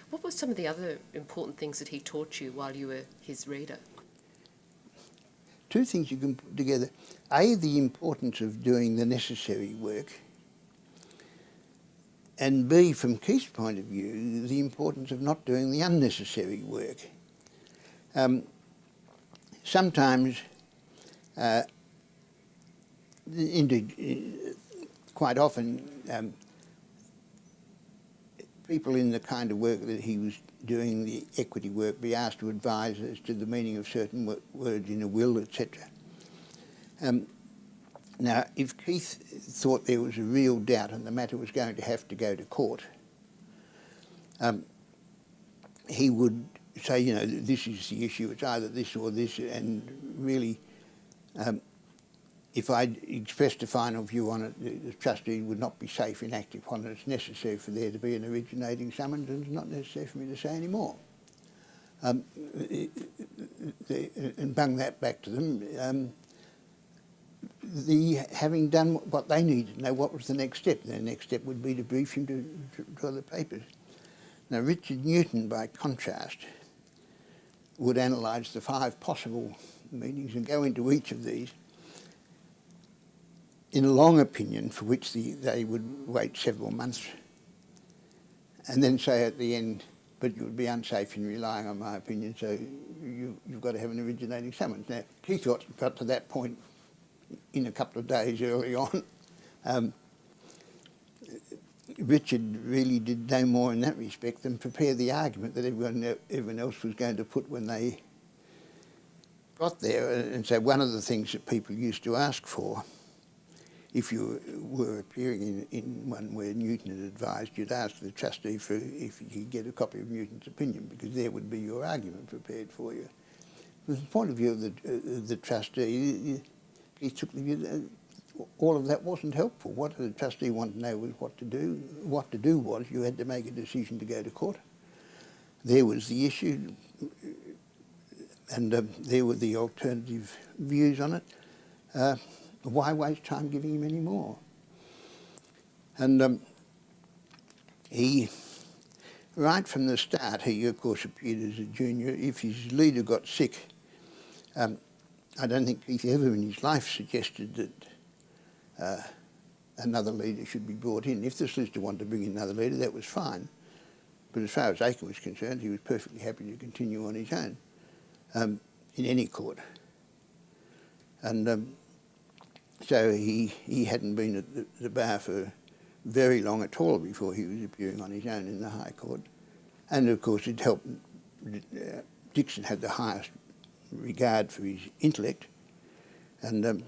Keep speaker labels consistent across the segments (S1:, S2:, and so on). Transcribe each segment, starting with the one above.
S1: What were some of the other important things that he taught you while you were his reader?
S2: Two things you can put together. A, the importance of doing the necessary work, and B, from Keith's point of view, the importance of not doing the unnecessary work. Sometimes, indeed, quite often, people in the kind of work that he was doing, the equity work, be asked to advise as to the meaning of certain words in a will, etc. Now, if Keith thought there was a real doubt and the matter was going to have to go to court, he would say, you know, this is the issue, it's either this or this, and really, if I expressed a final view on it, the trustee would not be safe in acting upon it. It's necessary for there to be an originating summons, and it's not necessary for me to say any more. And bung that back to them. Having done what they needed to know, what was the next step? Their next step would be to brief him to draw the papers. Now, Richard Newton, by contrast, would analyse the 5 possible meanings and go into each of these in a long opinion for which they would wait several months, and then say at the end, but you would be unsafe in relying on my opinion, so you've got to have an originating summons. Now, Keith got to that point in a couple of days early on. Richard really did no more in that respect than prepare the argument that everyone else was going to put when they got there. And so one of the things that people used to ask for, if you were appearing in one where Newton had advised, you'd ask the trustee for if you could get a copy of Newton's opinion, because there would be your argument prepared for you. From the point of view of the trustee, he took the view that all of that wasn't helpful. What the trustee wanted to know was what to do. What to do was you had to make a decision to go to court. There was the issue, and there were the alternative views on it. Why waste time giving him any more? And he, right from the start, he of course appeared as a junior. If his leader got sick, I don't think Keith ever in his life suggested that another leader should be brought in. If the solicitor wanted to bring in another leader, that was fine. But as far as Aickin was concerned, he was perfectly happy to continue on his own in any court. And so he hadn't been at the bar for very long at all before he was appearing on his own in the High Court. And of course it helped. Dixon had the highest regard for his intellect, and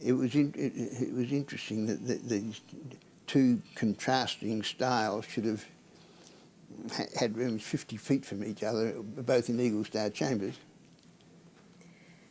S2: it was interesting that these two contrasting styles should have had rooms 50 feet from each other, both in Eagle Star Chambers.